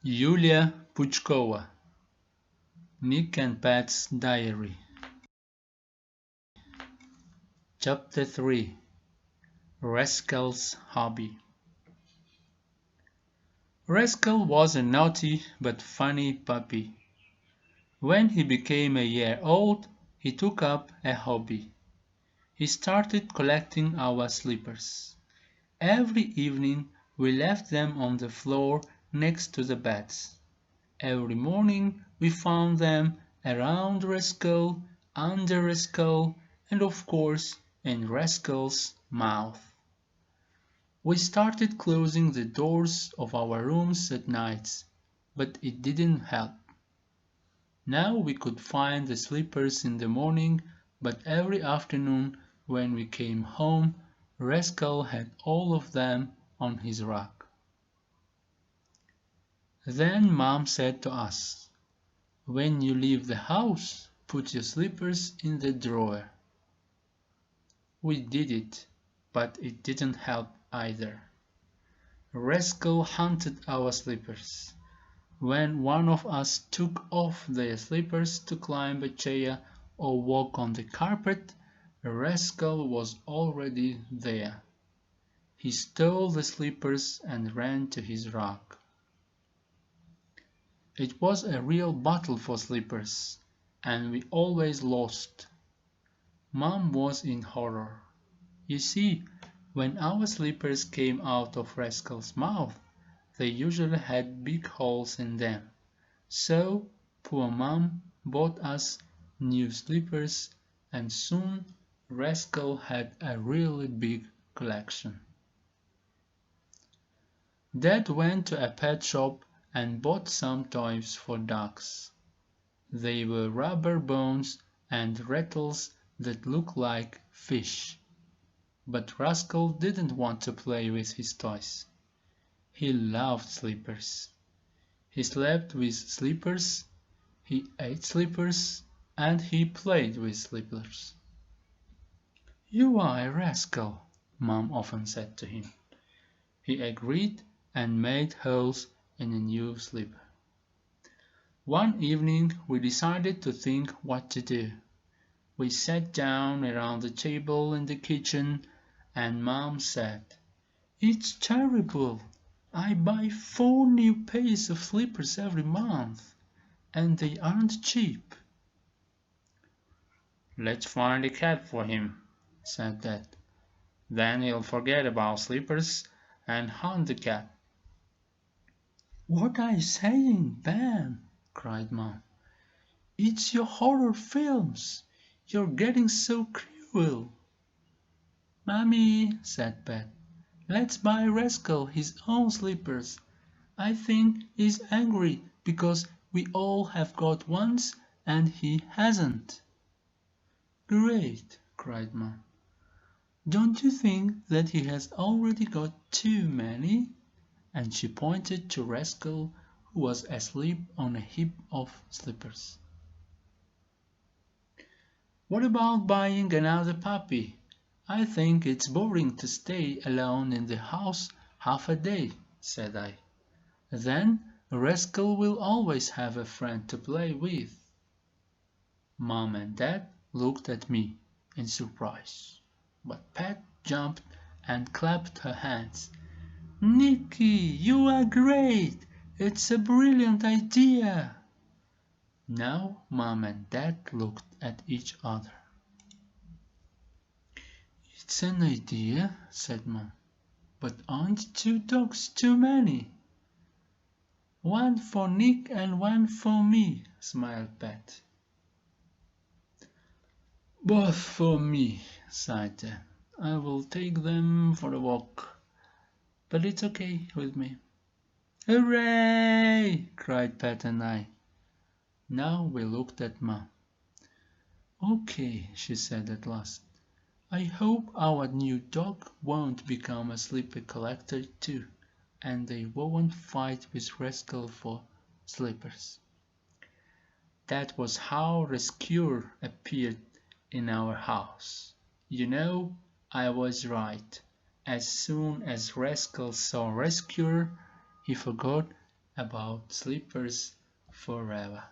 Yulia Pучkova, Nick and Pat's Diary. Chapter 3. Rascal's Hobby. Rascal was a naughty but funny puppy. When he became a year old, he took up a hobby. He started collecting our slippers. Every evening we left them on the floor next to the beds. Every morning we found them around Rascal, under Rascal, and of course in Rascal's mouth. We started closing the doors of our rooms at nights, but it didn't help. Now we could find the slippers in the morning, but every afternoon when we came home, Rascal had all of them on his rack. Then Mom said to us, "When you leave the house, put your slippers in the drawer." We did it, but it didn't help either. Rascal hunted our slippers. When one of us took off their slippers to climb a chair or walk on the carpet, Rascal was already there. He stole the slippers and ran to his rack. It was a real battle for slippers, and we always lost. Mom was in horror. You see, when our slippers came out of Rascal's mouth, they usually had big holes in them. So poor Mom bought us new slippers, and soon Rascal had a really big collection. Dad went to a pet shop and bought some toys for dogs. They were rubber bones and rattles that looked like fish. But Rascal didn't want to play with his toys. He loved slippers. He slept with slippers, he ate slippers, and he played with slippers. "You are a rascal," Mom often said to him. He agreed and made holes in a new slipper. One evening we decided to think what to do. We sat down around the table in the kitchen, and Mom said, "It's terrible. I buy 4 new pairs of slippers every month, and they aren't cheap." "Let's find a cat for him," said Dad. "Then he'll forget about slippers and hunt the cat." "What are you saying, Ben?" cried Mom. "It's your horror films. You're getting so cruel." "Mommy," said Pat, "let's buy Rascal his own slippers. I think he's angry because we all have got ones and he hasn't." "Great," cried Mom. "Don't you think that he has already got too many?" And she pointed to Rascal, who was asleep on a heap of slippers. "What about buying another puppy? I think it's boring to stay alone in the house half a day," said I. "Then Rascal will always have a friend to play with." Mom and Dad looked at me in surprise, but Pat jumped and clapped her hands. "Nicky, you are great! It's a brilliant idea!" Now Mom and Dad looked at each other. "It's an idea," said Mom, "but aren't 2 dogs too many?" "One for Nick and one for me," smiled Pat. "Both for me," sighed Dad. "I will take them for a walk, but it's okay with me." "Hooray!" cried Pat and I. Now we looked at Mom. "Okay," she said at last. "I hope our new dog won't become a slipper collector too, and they won't fight with Rascal for slippers." That was how Rascal appeared in our house. You know, I was right. As soon as Rascal saw Rascal, he forgot about slippers forever.